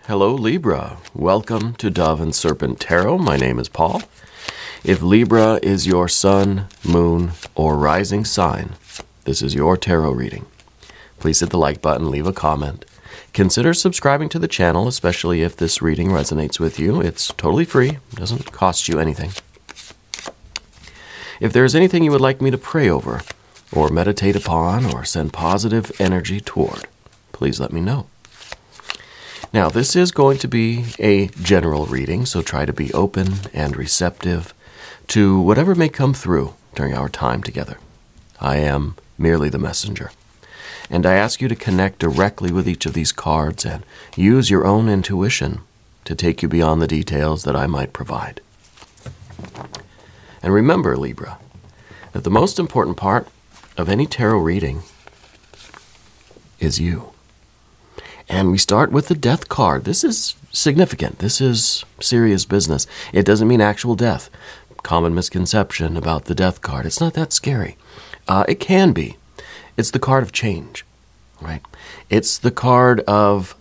Hello Libra, welcome to Dove and Serpent Tarot. My name is Paul. If Libra is your sun, moon, or rising sign, this is your tarot reading. Please hit the like button, leave a comment. Consider subscribing to the channel, especially if this reading resonates with you. It's totally free, doesn't cost you anything. If there is anything you would like me to pray over, or meditate upon, or send positive energy toward, please let me know. Now, this is going to be a general reading, so try to be open and receptive to whatever may come through during our time together. I am merely the messenger, and I ask you to connect directly with each of these cards and use your own intuition to take you beyond the details that I might provide. And remember, Libra, that the most important part of any tarot reading is you. And we start with the death card. This is significant. This is serious business. It doesn't mean actual death. Common misconception about the death card. It's not that scary. It can be. It's the card of change, right? It's the card of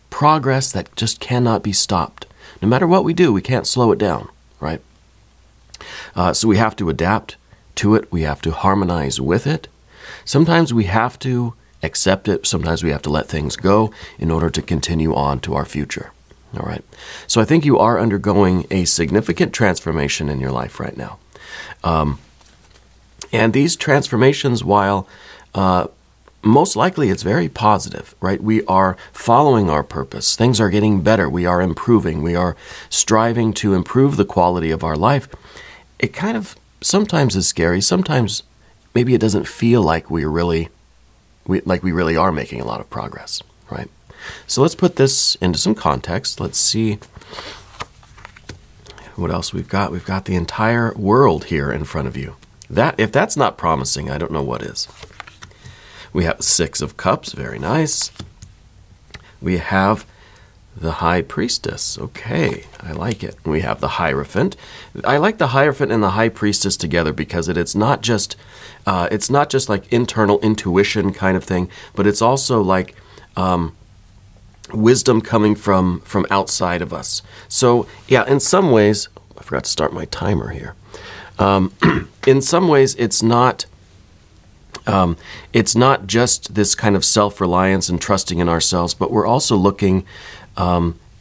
progress that just cannot be stopped. No matter what we do, we can't slow it down, right? So we have to adapt to it. We have to harmonize with it. Sometimes we have to accept it. Sometimes we have to let things go in order to continue on to our future. All right. So I think you are undergoing a significant transformation in your life right now. And these transformations, while most likely it's very positive, right? We are following our purpose. Things are getting better. We are improving. We are striving to improve the quality of our life. It kind of sometimes is scary. Sometimes maybe it doesn't feel like we really are making a lot of progress, right? So let's put this into some context. Let's see what else we've got. We've got the entire world here in front of you. If that's not promising, I don't know what is. We have 6 of Cups, very nice. We have the High Priestess. Okay, I like it. We have the Hierophant. I like the Hierophant and the High Priestess together because it's not just like internal intuition kind of thing, but it's also like wisdom coming from outside of us. So yeah, in some ways, I forgot to start my timer here. In some ways, it's not just this kind of self-reliance and trusting in ourselves, but we're also looking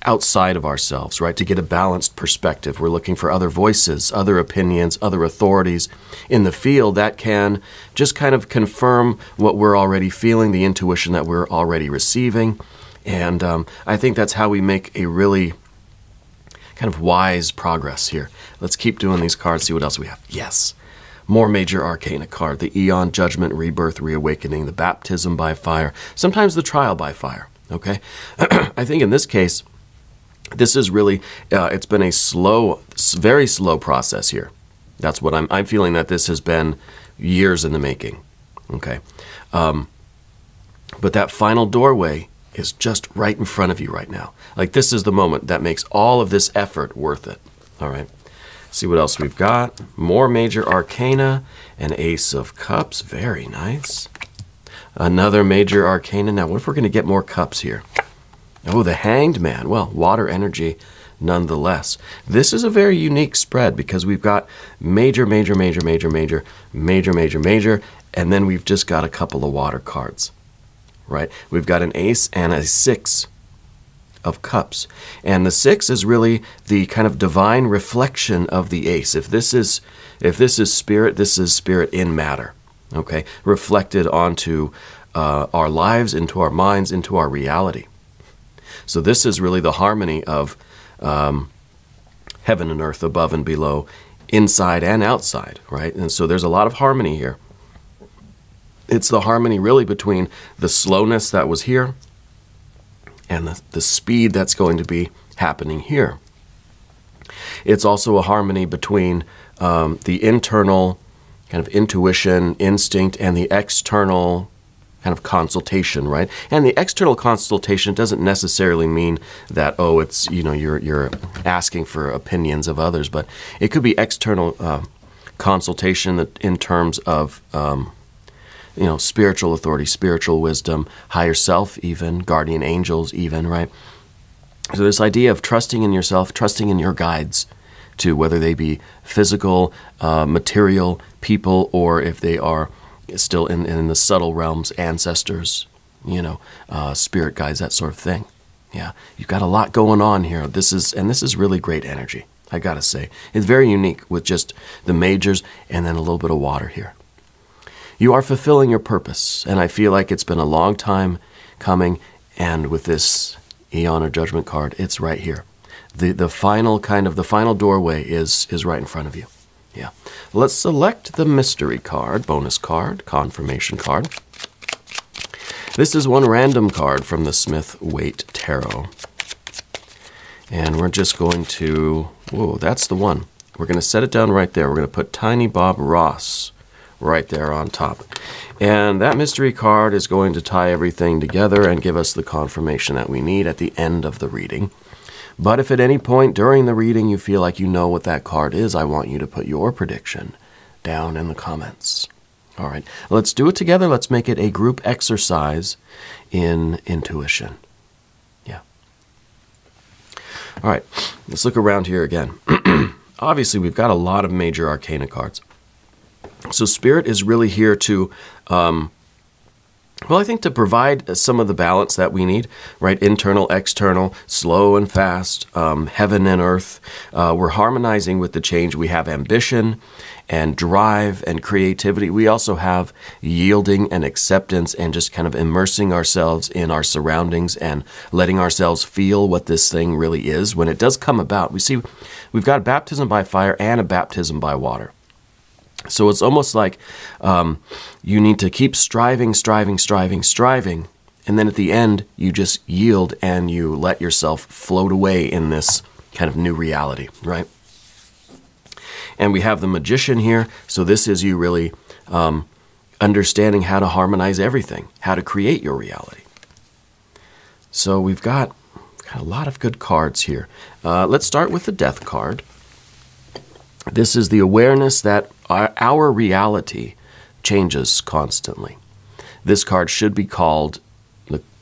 outside of ourselves, right, to get a balanced perspective. We're looking for other voices, other opinions, other authorities in the field that can just kind of confirm what we're already feeling, the intuition that we're already receiving. And I think that's how we make a really kind of wise progress here. Let's keep doing these cards, see what else we have. Yes. More major arcana card, the Eon, Judgment, Rebirth, Reawakening, the Baptism by Fire, sometimes the Trial by Fire, okay? I think in this case, this is really, it's been a slow, very slow process here. That's what I'm feeling, that this has been years in the making, okay? But that final doorway is just right in front of you right now. Like, this is the moment that makes all of this effort worth it, all right? See what else we've got. More major arcana, an Ace of Cups, very nice. Another major arcana. Now, what if we're going to get more cups here? Oh, the Hanged Man. Well, water energy nonetheless. This is a very unique spread because we've got major, major, major, major, major, major, major, major, and then we've just got a couple of water cards, right? We've got an Ace and a 6 of Cups. And the 6 is really the kind of divine reflection of the Ace. If this is spirit, this is spirit in matter, okay? Reflected onto our lives, into our minds, into our reality. So this is really the harmony of heaven and earth, above and below, inside and outside, right? And so there's a lot of harmony here. It's the harmony really between the slowness that was here and the speed that's going to be happening here. It's also a harmony between the internal kind of intuition, instinct, and the external kind of consultation, right? And the external consultation doesn't necessarily mean that, oh, it's, you know, you're asking for opinions of others, but it could be external consultation in terms of you know, spiritual authority, spiritual wisdom, higher self even, guardian angels even, right? So this idea of trusting in yourself, trusting in your guides, too, whether they be physical, material people, or if they are still in the subtle realms, ancestors, spirit guides, that sort of thing. Yeah, you've got a lot going on here. This is really great energy, I gotta say. It's very unique with just the majors and then a little bit of water here. You are fulfilling your purpose, and I feel like it's been a long time coming, and with this Eon or Judgment card, it's right here. The final doorway is right in front of you. Yeah. Let's select the mystery card, bonus card, confirmation card. This is one random card from the Smith-Waite Tarot. And we're just going to, whoa, that's the one. We're going to set it down right there. We're going to put Tiny Bob Ross right there on top. And that mystery card is going to tie everything together and give us the confirmation that we need at the end of the reading. But if at any point during the reading you feel like you know what that card is, I want you to put your prediction down in the comments. All right, let's do it together. Let's make it a group exercise in intuition. Yeah. All right, let's look around here again. Obviously, we've got a lot of major arcana cards. So Spirit is really here to, I think to provide some of the balance that we need, right? Internal, external, slow and fast, heaven and earth. We're harmonizing with the change. We have ambition and drive and creativity. We also have yielding and acceptance and just kind of immersing ourselves in our surroundings and letting ourselves feel what this thing really is. When it does come about, we see we've got a baptism by fire and a baptism by water. So it's almost like you need to keep striving, and then at the end, you just yield and you let yourself float away in this kind of new reality, right? And we have the Magician here, so this is you really understanding how to harmonize everything, how to create your reality. So we've got a lot of good cards here. Let's start with the Death card. This is the awareness that our reality changes constantly. This card should be called,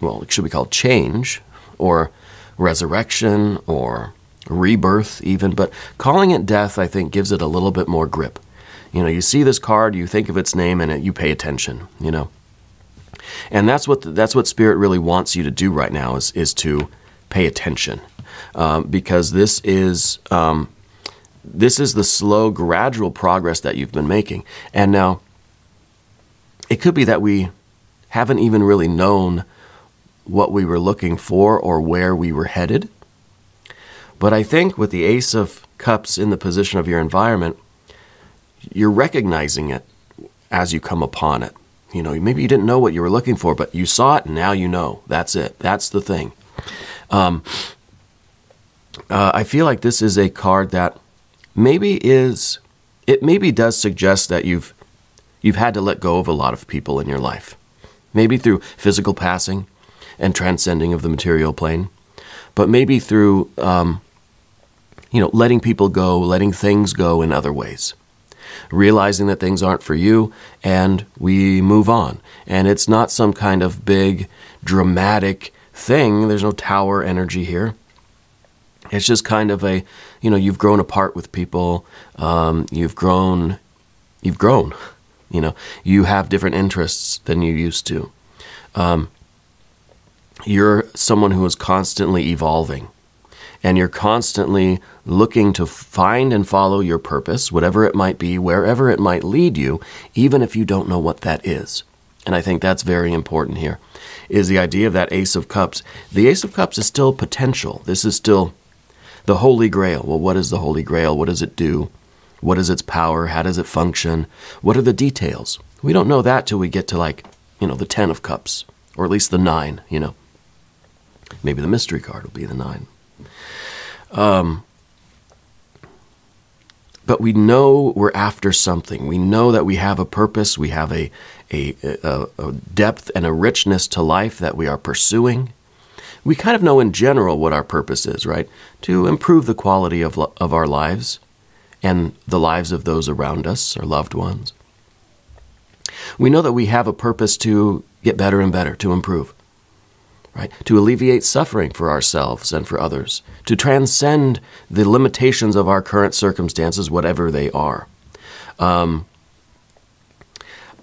well, it should be called change or resurrection or rebirth even, but calling it death, I think, gives it a little bit more grip. You see this card, you think of its name, and you pay attention, And that's what Spirit really wants you to do right now is to pay attention, because this is the slow, gradual progress that you've been making. And now, it could be that we haven't even really known what we were looking for or where we were headed. But I think with the Ace of Cups in the position of your environment, you're recognizing it as you come upon it. Maybe you didn't know what you were looking for, but you saw it and now you know. That's it. That's the thing. I feel like this is a card that maybe does suggest that you've had to let go of a lot of people in your life. Maybe through physical passing and transcending of the material plane, but maybe through letting people go, letting things go in other ways. Realizing that things aren't for you, and we move on. And it's not some kind of big, dramatic thing. There's no tower energy here. It's just kind of you've grown apart with people. You've grown. You have different interests than you used to. You're someone who is constantly evolving. And you're constantly looking to find and follow your purpose, whatever it might be, wherever it might lead you, even if you don't know what that is. And I think that's very important here, is the idea of that Ace of Cups. The Ace of Cups is still potential. This is still the Holy Grail. Well, what is the Holy Grail? What does it do? What is its power? How does it function? What are the details? We don't know that till we get to the 10 of Cups, or at least the 9, Maybe the mystery card will be the 9. But we know we're after something. We know that we have a purpose. We have a depth and a richness to life that we are pursuing. We kind of know in general what our purpose is, right? To improve the quality of our lives and the lives of those around us, our loved ones. We know that we have a purpose to get better and better, to improve. right? To alleviate suffering for ourselves and for others, to transcend the limitations of our current circumstances, whatever they are.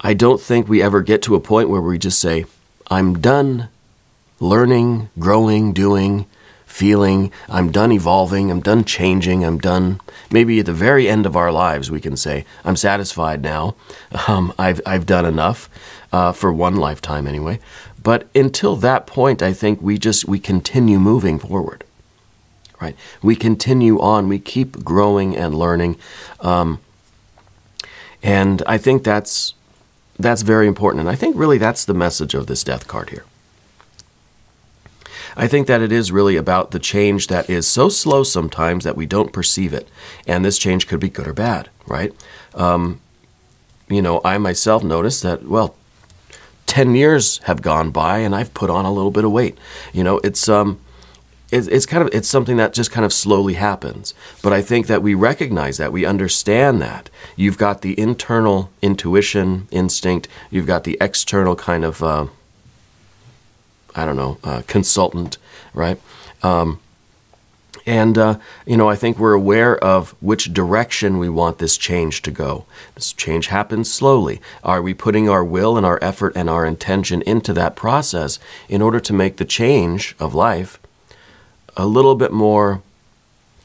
I don't think we ever get to a point where we just say, I'm done learning, growing, doing, feeling, I'm done evolving, I'm done changing, I'm done. Maybe at the very end of our lives we can say, I'm satisfied now, I've done enough, for one lifetime anyway. But until that point, I think we continue moving forward, right? We continue on, we keep growing and learning. And I think that's very important. And I think really that's the message of this death card here. I think that it is really about the change that is so slow sometimes that we don't perceive it. And this change could be good or bad, right? I myself noticed that, 10 years have gone by and I've put on a little bit of weight. It's something that just kind of slowly happens. But I think that we recognize that, we understand that. You've got the internal intuition, instinct. You've got the external kind of, consultant, right? I think we're aware of which direction we want this change to go. This change happens slowly. Are we putting our will and our effort and our intention into that process in order to make the change of life a little bit more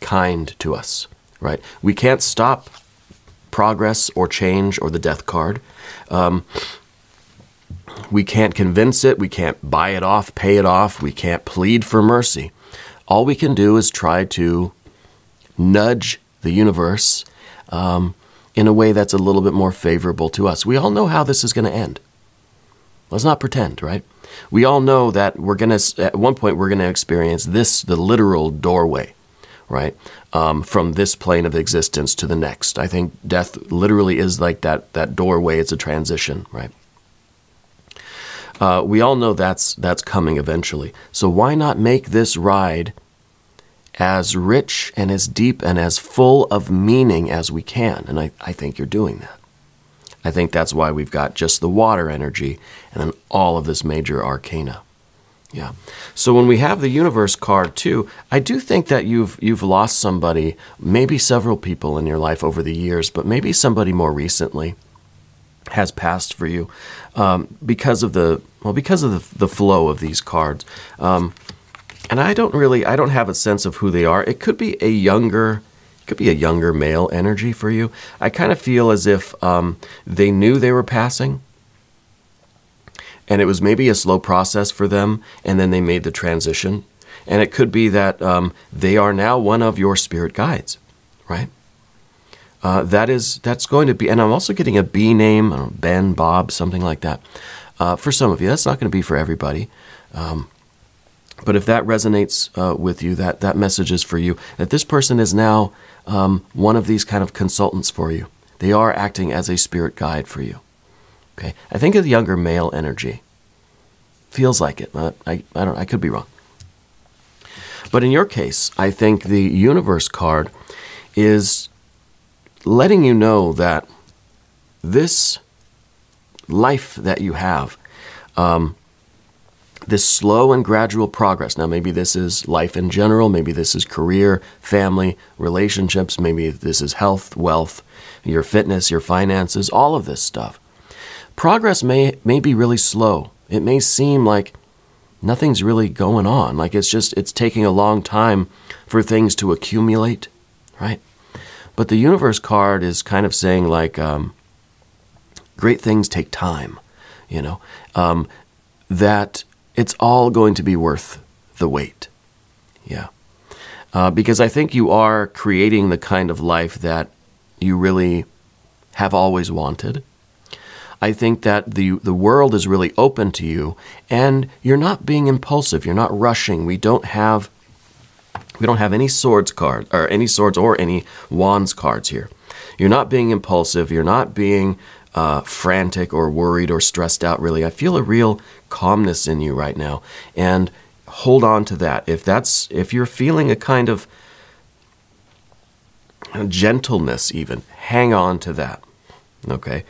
kind to us, right? We can't stop progress or change or the death card. We can't convince it. We can't buy it off, pay it off. We can't plead for mercy. All we can do is try to nudge the universe in a way that's a little bit more favorable to us. We all know how this is going to end. Let's not pretend, right? We all know that at one point we're going to experience the literal doorway, right? From this plane of existence to the next. I think death literally is like that doorway. It's a transition, right? We all know that's coming eventually. So why not make this ride as rich and as deep and as full of meaning as we can? And I think you're doing that. I think that's why we've got just the water energy and then all of this major arcana. Yeah. So when we have the universe card too, I do think that you've lost somebody, maybe several people in your life over the years, but maybe somebody more recently has passed for you because of the flow of these cards. And I don't have a sense of who they are. It could be a younger male energy for you. I kind of feel as if they knew they were passing, and it was maybe a slow process for them, and then they made the transition. And it could be that they are now one of your spirit guides, right? That's going to be, and I'm also getting a B name, I don't know, Ben, Bob, something like that. For some of you, that's not going to be for everybody. But if that resonates with you, that message is for you, that this person is now one of these kind of consultants for you. They are acting as a spirit guide for you. Okay, I think of the younger male energy. Feels like it. I could be wrong. But in your case, I think the universe card is letting you know that this life that you have, this slow and gradual progress. Now, maybe this is life in general. Maybe this is career, family, relationships. Maybe this is health, wealth, your fitness, your finances, all of this stuff. Progress may be really slow. It may seem like nothing's really going on. Like it's taking a long time for things to accumulate, right? But the universe card is kind of saying like, great things take time, that it's all going to be worth the wait. Yeah. Because I think you are creating the kind of life that you really have always wanted. I think that the world is really open to you, and you're not being impulsive. You're not rushing. We don't have any swords card or any swords or any wands cards here. You're not being impulsive. You're not being frantic or worried or stressed out, really. I feel a real calmness in you right now, and hold on to that. If you're feeling a kind of gentleness even, hang on to that, okay?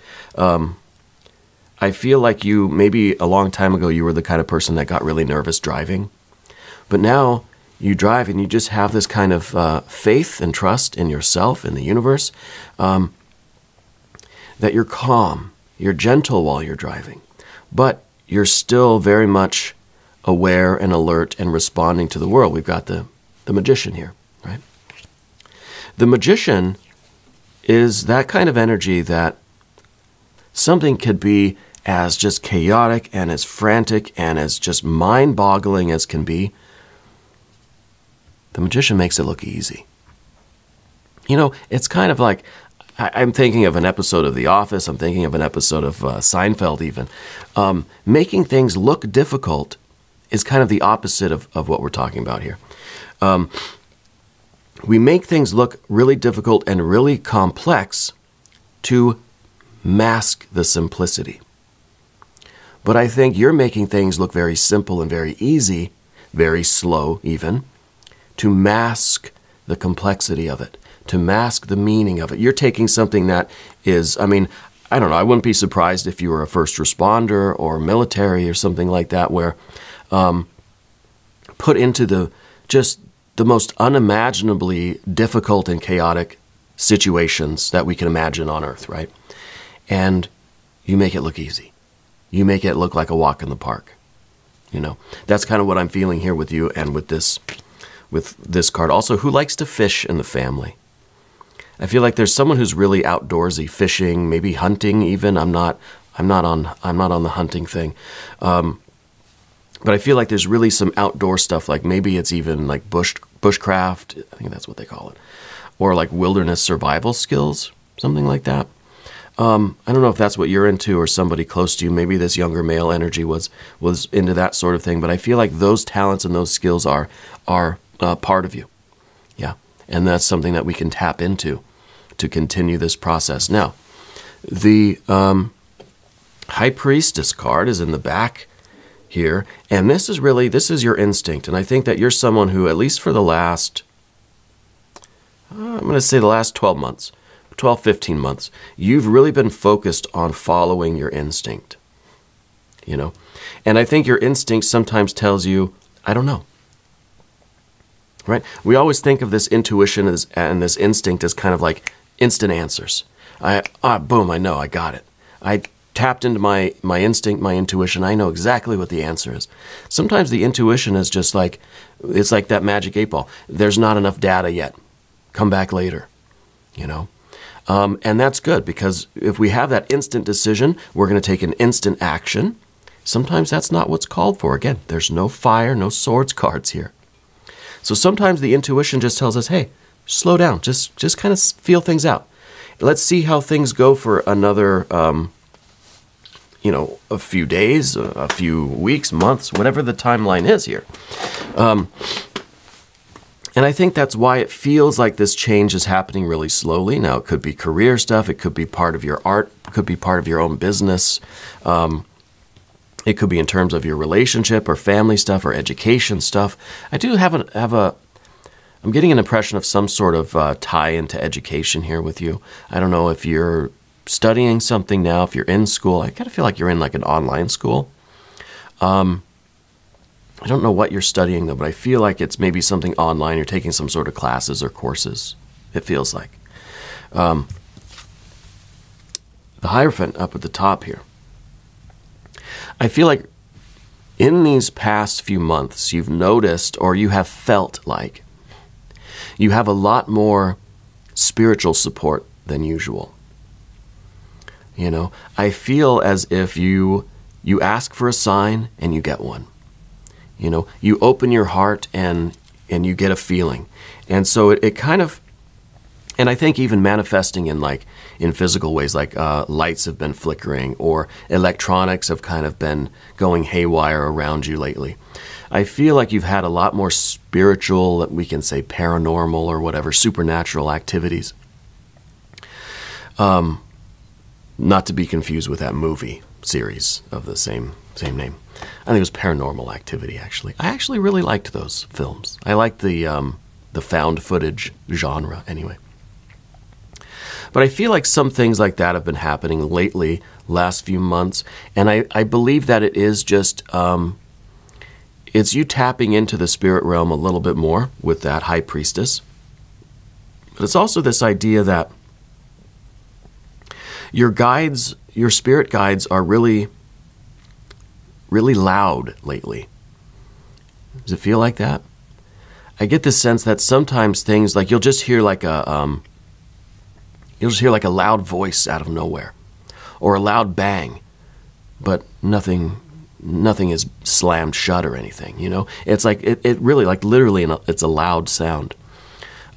I feel like you, maybe a long time ago, you were the kind of person that got really nervous driving. But now you drive and you just have this kind of faith and trust in yourself, in the universe, that you're calm, you're gentle while you're driving. But you're still very much aware and alert and responding to the world. We've got the magician here, right? The magician is that kind of energy that something could be as just chaotic and as frantic and as just mind-boggling as can be. The magician makes it look easy. You know, it's kind of like, I'm thinking of an episode of The Office, I'm thinking of an episode of Seinfeld even. Making things look difficult is kind of the opposite of what we're talking about here. We make things look really difficult and really complex to mask the simplicity. But I think you're making things look very simple and very easy, very slow even, to mask the complexity of it, to mask the meaning of it. You're taking something that is, I mean, I don't know, I wouldn't be surprised if you were a first responder or military or something like that, where put into just the most unimaginably difficult and chaotic situations that we can imagine on Earth, right? And you make it look easy. You make it look like a walk in the park. You know, that's kind of what I'm feeling here with you and with this card. Also, who likes to fish in the family? I feel like there's someone who's really outdoorsy, fishing, maybe hunting even. I'm not on the hunting thing. But I feel like there's really some outdoor stuff, like maybe it's even like bushcraft, I think that's what they call it, or like wilderness survival skills, something like that. I don't know if that's what you're into or somebody close to you. Maybe this younger male energy was into that sort of thing, but I feel like those talents and those skills are part of you. Yeah, and that's something that we can tap into to continue this process. Now, the High Priestess card is in the back here, and this is your instinct, and I think that you're someone who, at least for the last, I'm going to say the last 12 months, 12, 15 months, you've really been focused on following your instinct, you know? And I think your instinct sometimes tells you, I don't know, right? We always think of this intuition and this instinct as kind of like instant answers. Boom, I know, I got it. I tapped into my instinct, my intuition. I know exactly what the answer is. Sometimes the intuition is just like, it's like that magic 8-ball. There's not enough data yet. Come back later, you know? And that's good, because if we have that instant decision, we're going to take an instant action. Sometimes that's not what's called for. Again, there's no fire, no swords cards here. So sometimes the intuition just tells us, hey, slow down, just kind of feel things out. Let's see how things go for another, a few days, a few weeks, months, whatever the timeline is here. And I think that's why it feels like this change is happening really slowly. Now, it could be career stuff. It could be part of your art. It could be part of your own business. It could be in terms of your relationship or family stuff or education stuff. I do I'm getting an impression of some sort of tie into education here with you. I don't know if you're studying something now, if you're in school. I kind of feel like you're in like an online school. I don't know what you're studying, though, but I feel like it's maybe something online. You're taking some sort of classes or courses, it feels like. The Hierophant up at the top here. I feel like in these past few months, you've noticed, or you have felt like, you have a lot more spiritual support than usual. You know, I feel as if you ask for a sign and you get one. You know, you open your heart and you get a feeling. And so it kind of, and I think even manifesting in physical ways, like lights have been flickering or electronics have kind of been going haywire around you lately. I feel like you've had a lot more spiritual, we can say paranormal or whatever, supernatural activities. Not to be confused with that movie series of the same name. I think it was Paranormal Activity, actually. I actually really liked those films. I liked the found footage genre, anyway. But I feel like some things like that have been happening lately, last few months, and I believe that it is just, it's you tapping into the spirit realm a little bit more with that high priestess. But it's also this idea that your guides, your spirit guides are really, really loud lately. Does it feel like that? I get the sense that sometimes things, like you'll just hear like a loud voice out of nowhere, or a loud bang, but nothing is slammed shut or anything. You know, it's like it really, like literally, it's a loud sound.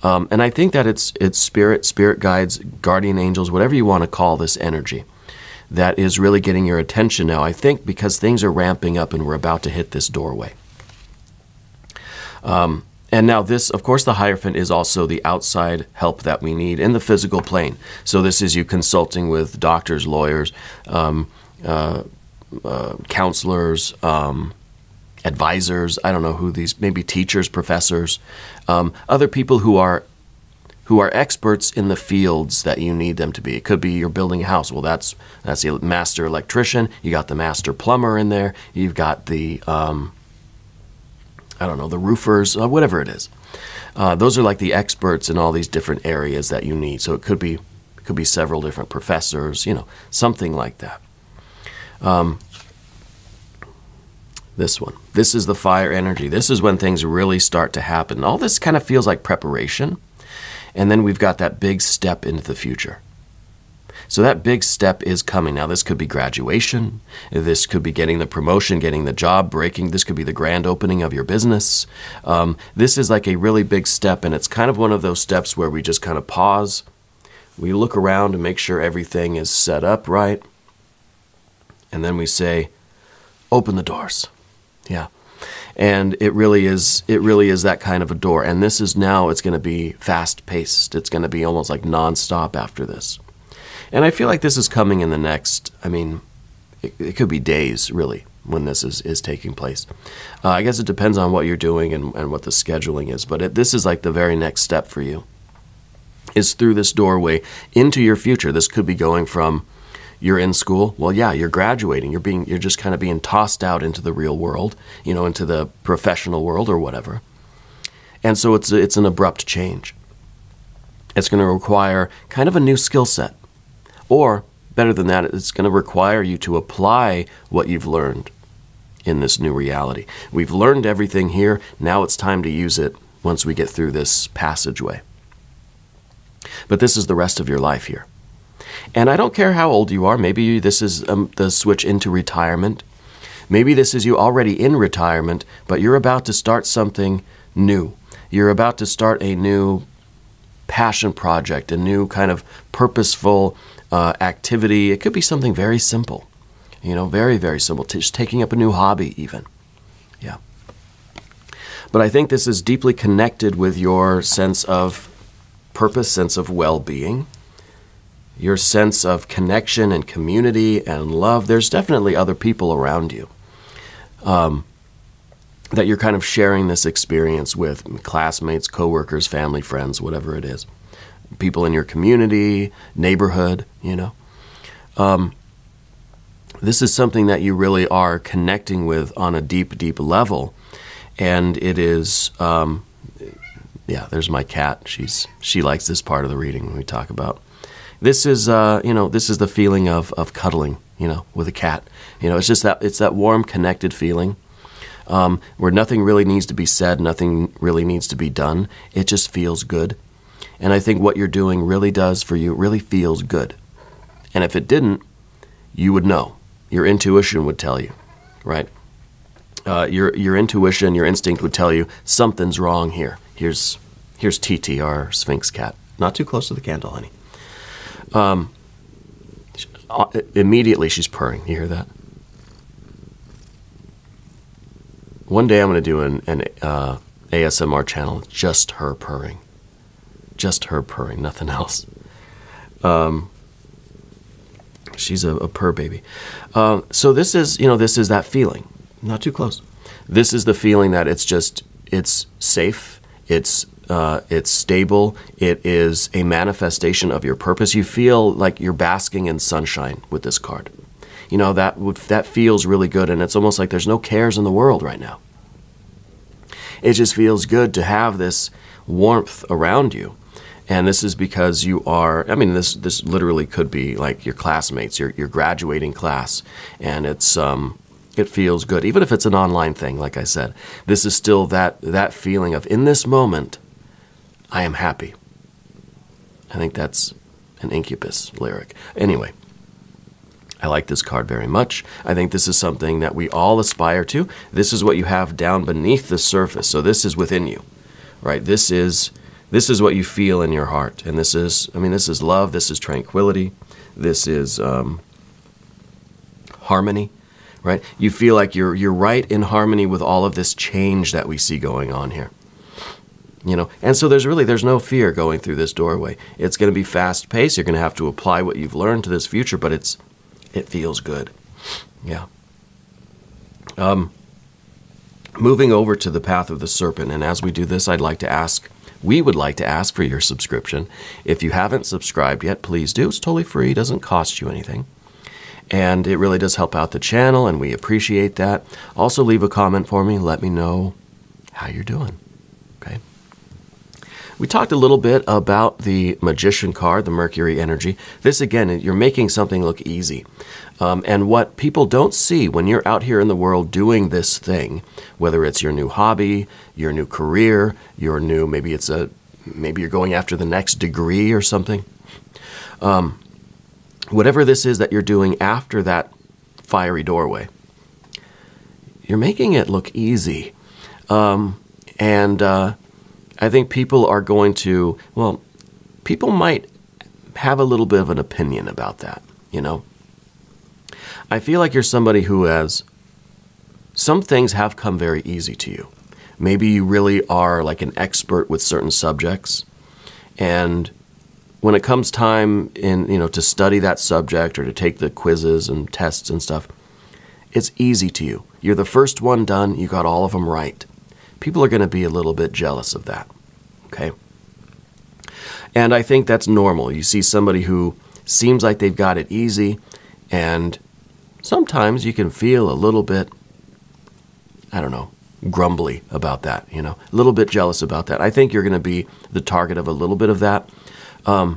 And I think that it's spirit guides, guardian angels, whatever you want to call this energy, that is really getting your attention now. I think because things are ramping up and we're about to hit this doorway. And now this, of course, the Hierophant is also the outside help that we need in the physical plane. So this is you consulting with doctors, lawyers, counselors, advisors, I don't know who these, maybe teachers, professors, other people who are experts in the fields that you need them to be. It could be you're building a house. Well, that's the master electrician. You got the master plumber in there. You've got the, I don't know, the roofers, whatever it is. Those are like the experts in all these different areas that you need. So it could be several different professors, you know, something like that. This one. This is the fire energy. This is when things really start to happen. All this kind of feels like preparation. And then we've got that big step into the future. So that big step is coming. Now, this could be graduation. This could be getting the promotion, getting the job, breaking. This could be the grand opening of your business. This is like a really big step, and it's kind of one of those steps where we just kind of pause. We look around and make sure everything is set up right. And then we say, open the doors. Yeah. And it really is that kind of a door. And this is now, it's going to be fast-paced. It's going to be almost like nonstop after this. And I feel like this is coming in the next, I mean, it could be days, really, when this is taking place. I guess it depends on what you're doing and what the scheduling is. But this is like the very next step for you, is through this doorway into your future. This could be going from, you're in school, well, yeah, you're graduating. You're just kind of being tossed out into the real world, you know, into the professional world or whatever. And so it's an abrupt change. It's going to require kind of a new skill set. Or, better than that, it's going to require you to apply what you've learned in this new reality. We've learned everything here. Now it's time to use it once we get through this passageway. But this is the rest of your life here. And I don't care how old you are. Maybe this is the switch into retirement. Maybe this is you already in retirement, but you're about to start something new. You're about to start a new passion project, a new kind of purposeful activity. It could be something very simple, you know, very, very simple. Just taking up a new hobby even. Yeah. But I think this is deeply connected with your sense of purpose, sense of well-being, your sense of connection and community and love. There's definitely other people around you that you're kind of sharing this experience with, classmates, coworkers, family, friends, whatever it is. People in your community, neighborhood, you know. This is something that you really are connecting with on a deep, deep level. And it is, yeah, there's my cat. She likes this part of the reading when we talk about. This is, you know, this is the feeling of cuddling, you know, with a cat. You know, it's just it's that warm, connected feeling where nothing really needs to be said, nothing really needs to be done. It just feels good. And I think what you're doing really does for you, really feels good. And if it didn't, you would know. Your intuition would tell you, right? Your intuition, your instinct would tell you something's wrong here. Here's TT, our Sphinx cat. Not too close to the candle, honey. Immediately she's purring. You hear that? One day I'm going to do an ASMR channel, just her purring. Just her purring, nothing else. She's a purr baby. So this is, you know, this is that feeling. Not too close. This is the feeling that it's safe, it's it's stable. It is a manifestation of your purpose. You feel like you're basking in sunshine with this card. You know, that feels really good, and it's almost like there's no cares in the world right now. It just feels good to have this warmth around you. And this is because you are, I mean, this literally could be like your classmates, your graduating class, and it feels good. Even if it's an online thing, like I said, this is still that feeling of, in this moment, I am happy. I think that's an Incubus lyric. Anyway, I like this card very much. I think this is something that we all aspire to. This is what you have down beneath the surface. So this is within you, right? This is what you feel in your heart. And this is love. This is tranquility. This is harmony, right? You feel like you're right in harmony with all of this change that we see going on here. You know, and so there's no fear going through this doorway. It's going to be fast paced. You're going to have to apply what you've learned to this future, but it feels good. Yeah. Moving over to the path of the serpent, and as we do this, we would like to ask for your subscription. If you haven't subscribed yet, please do. It's totally free. It doesn't cost you anything. And it really does help out the channel, and we appreciate that. Also, leave a comment for me. Let me know how you're doing. Okay. We talked a little bit about the Magician card, the Mercury energy. This, again, you're making something look easy. And what people don't see when you're out here in the world doing this thing, whether it's your new hobby, your new career, maybe you're going after the next degree or something. Whatever this is that you're doing after that fiery doorway, you're making it look easy. I think people are going to, people might have a little bit of an opinion about that, you know. I feel like you're somebody who some things have come very easy to you. Maybe you really are like an expert with certain subjects, and when it comes time to study that subject or to take the quizzes and tests and stuff, it's easy to you. You're the first one done, you got all of them right. People are going to be a little bit jealous of that, okay? And I think that's normal. You see somebody who seems like they've got it easy, and sometimes you can feel a little bit, grumbly about that, a little bit jealous about that. I think you're going to be the target of a little bit of that. But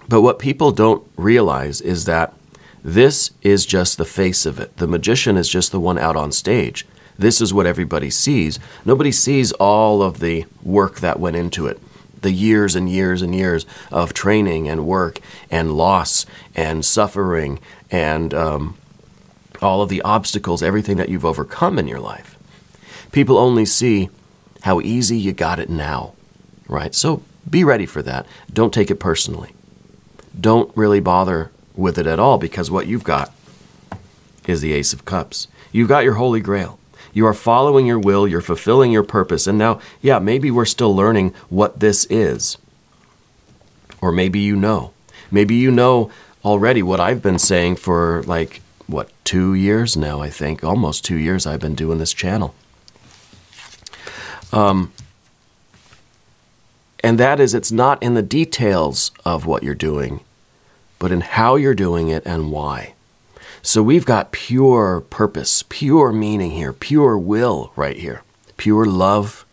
what people don't realize is that this is just the face of it. The magician is just the one out on stage. This is what everybody sees. Nobody sees all of the work that went into it. The years and years and years of training and work and loss and suffering and all of the obstacles, everything that you've overcome in your life. People only see how easy you got it now, right? So be ready for that. Don't take it personally. Don't really bother with it at all, because what you've got is the Ace of Cups. You've got your Holy Grail. You are following your will, you're fulfilling your purpose, and now, maybe we're still learning what this is. Or maybe you know. Maybe you know already what I've been saying for 2 years now, I think. Almost 2 years I've been doing this channel. And that is, it's not in the details of what you're doing, but in how you're doing it and why. So we've got pure purpose, pure meaning here, pure will right here, pure love.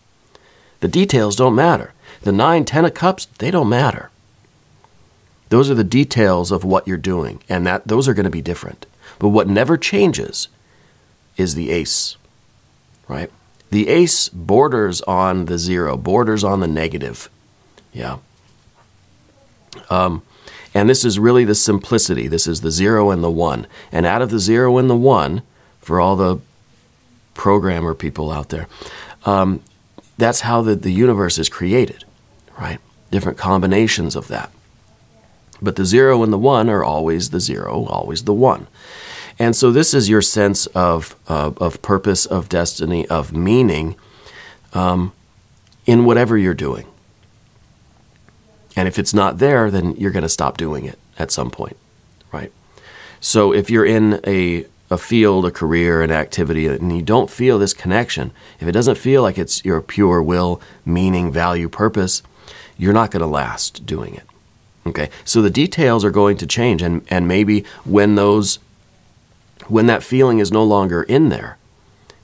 The details don't matter. The 9, 10 of Cups, they don't matter. Those are the details of what you're doing, and those are going to be different. But what never changes is the Ace, right? The Ace borders on the 0, borders on the negative. Yeah. And this is really the simplicity. This is the 0 and the 1. And out of the 0 and the 1, for all the programmer people out there, that's how the universe is created, right? Different combinations of that. But the 0 and the 1 are always the 0, always the 1. And so this is your sense of purpose, of destiny, of meaning in whatever you're doing. And if it's not there, then you're going to stop doing it at some point, right? So if you're in a a field, a career, an activity, and you don't feel this connection, if it doesn't feel like it's your pure will, meaning, value, purpose, you're not going to last doing it. Okay, so the details are going to change, and maybe when that feeling is no longer in there,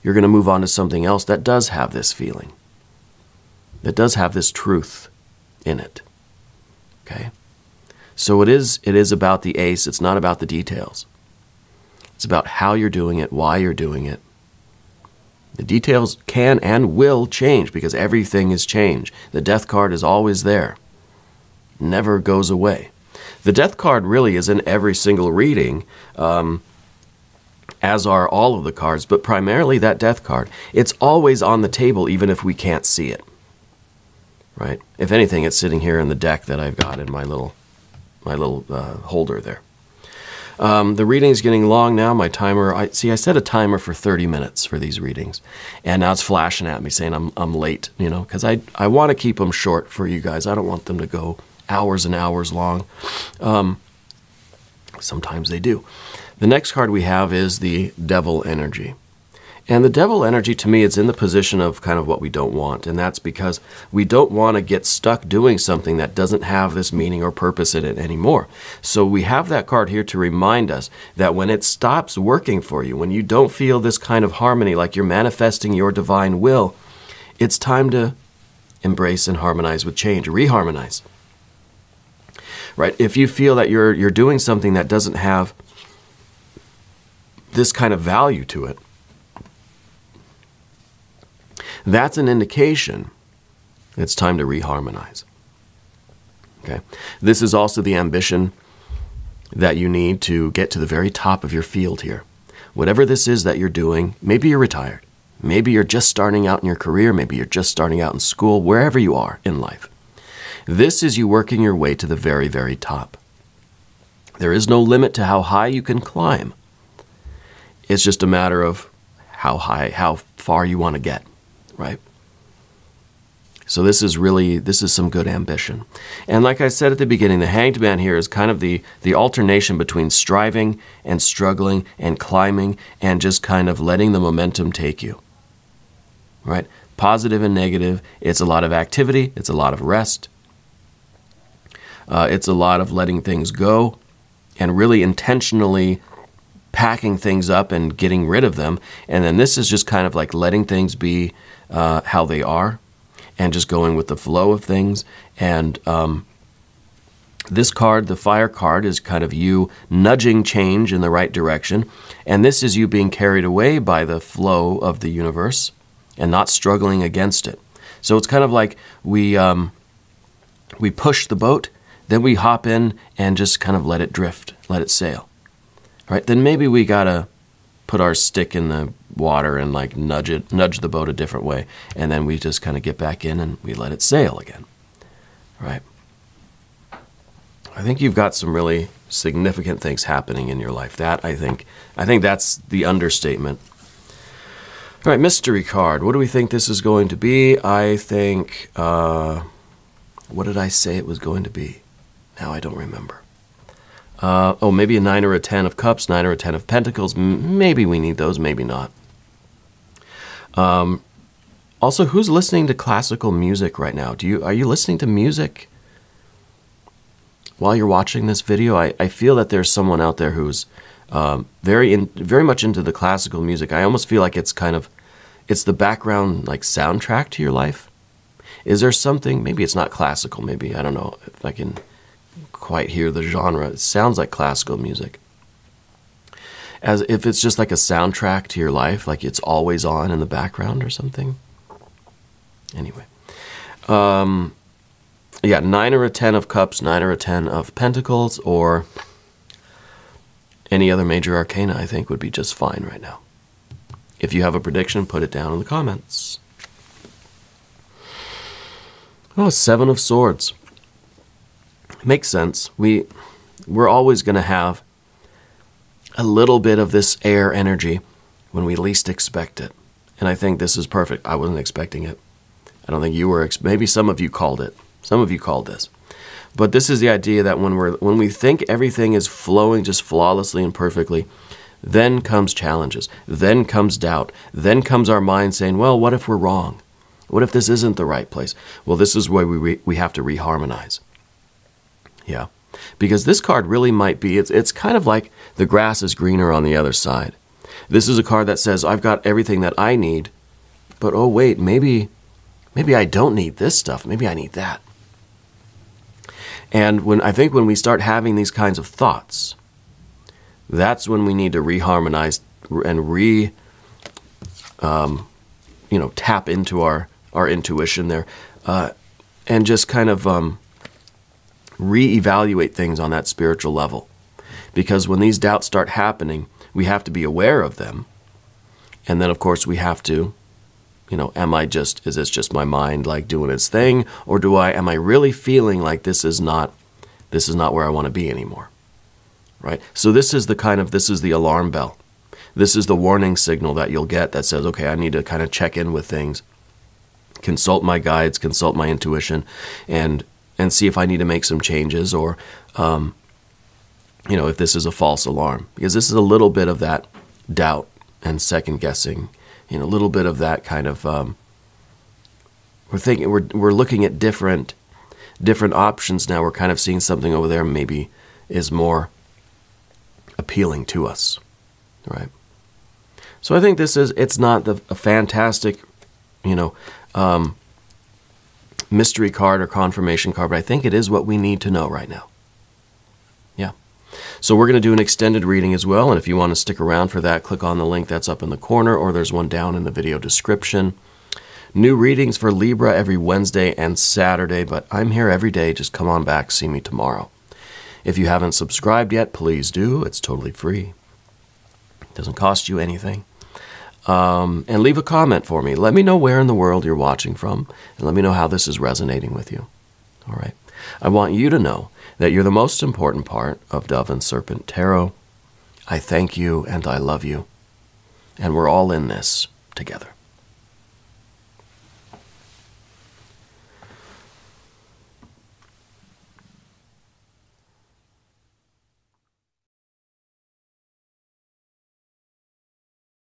you're going to move on to something else that does have this feeling, that does have this truth in it. Okay? So it is about the ace. It's not about the details. It's about how you're doing it, why you're doing it. The details can and will change because everything is change. The death card is always there. Never goes away. The death card really is in every single reading, as are all of the cards, but primarily that death card. It's always on the table even if we can't see it. Right? If anything, it's sitting here in the deck that I've got in my little holder there. The reading is getting long now. My timer, I set a timer for 30 minutes for these readings, and now it's flashing at me saying I'm late, because I want to keep them short for you guys. I don't want them to go hours and hours long. Sometimes they do. The next card we have is the Devil Energy. And the Devil Energy, to me, is in the position of kind of what we don't want. And that's because we don't want to get stuck doing something that doesn't have this meaning or purpose in it anymore. So we have that card here to remind us that when it stops working for you, when you don't feel this kind of harmony, like you're manifesting your divine will, it's time to embrace and harmonize with change, reharmonize. Right? If you feel that you're doing something that doesn't have this kind of value to it, that's an indication it's time to reharmonize. Okay? This is also the ambition that you need to get to the very top of your field here. Whatever this is that you're doing, maybe you're retired, maybe you're just starting out in your career, maybe you're just starting out in school, wherever you are in life. This is you working your way to the very, very top. There is no limit to how high you can climb. It's just a matter of how far you want to get, right? So this is some good ambition. And like I said at the beginning, the Hanged Man here is kind of the alternation between striving and struggling and climbing and just kind of letting the momentum take you, right? Positive and negative. It's a lot of activity. It's a lot of rest. It's a lot of letting things go and really intentionally packing things up and getting rid of them. And then this is just kind of like letting things be how they are and just going with the flow of things. And this card, the Fire card, is kind of you nudging change in the right direction. And this is you being carried away by the flow of the universe and not struggling against it. So it's kind of like we push the boat, then we hop in and just kind of let it drift, let it sail. Right? Then maybe we gotta put our stick in the water and like nudge the boat a different way, and then we just kind of get back in and we let it sail again. Right? I think you've got some really significant things happening in your life. That I think that's the understatement. All right, mystery card. What do we think this is going to be? I think what did I say it was going to be? Now I don't remember. Maybe a 9 or a 10 of cups, 9 or a 10 of pentacles. Maybe we need those, maybe not. Also, who's listening to classical music right now? Are you listening to music while you're watching this video? I feel that there's someone out there who's very much into the classical music. I almost feel like it's the background like soundtrack to your life. Is there something? Maybe it's not classical. Maybe I don't know if I can quite hear the genre. It sounds like classical music. As if it's just like a soundtrack to your life, like it's always on in the background or something. Anyway. Yeah, 9 or a 10 of cups, 9 or a 10 of pentacles, or any other major arcana I think would be just fine right now. If you have a prediction, put it down in the comments. Oh, 7 of Swords. Makes sense. We're always going to have a little bit of this air energy when we least expect it. And I think this is perfect. I wasn't expecting it. I don't think you were. Maybe some of you called it. Some of you called this. But this is the idea that when we think everything is flowing just flawlessly and perfectly, Then comes challenges. Then comes doubt. Then comes our mind saying, well, what if we're wrong? What if this isn't the right place? Well, this is where we have to reharmonize. Yeah. Because this card really might be, it's kind of like the grass is greener on the other side. This is a card that says, I've got everything that I need, but oh wait, maybe I don't need this stuff. Maybe I need that. And I think when we start having these kinds of thoughts, that's when we need to reharmonize and tap into our intuition there, and just kind of reevaluate things on that spiritual level. Because when these doubts start happening, we have to be aware of them. And then, of course, we have to, is this just my mind like doing its thing? Or am I really feeling like this is not where I want to be anymore? Right? So this is the alarm bell. This is the warning signal that you'll get that says, okay, I need to kind of check in with things, consult my guides, consult my intuition, and see if I need to make some changes, or if this is a false alarm. Because this is a little bit of that doubt and second guessing, a little bit of that kind of we're looking at different options now. We're kind of seeing something over there maybe is more appealing to us, right? So I think it's not a fantastic, mystery card or confirmation card, but I think it is what we need to know right now. Yeah. So we're going to do an extended reading as well, and if you want to stick around for that, click on the link that's up in the corner, or there's one down in the video description. New readings for Libra every Wednesday and Saturday, but I'm here every day. Just come on back, see me tomorrow. If you haven't subscribed yet, please do. It's totally free. It doesn't cost you anything. And leave a comment for me. Let me know where in the world you're watching from, and let me know how this is resonating with you. All right. I want you to know that you're the most important part of Dove and Serpent Tarot. I thank you and I love you, and we're all in this together.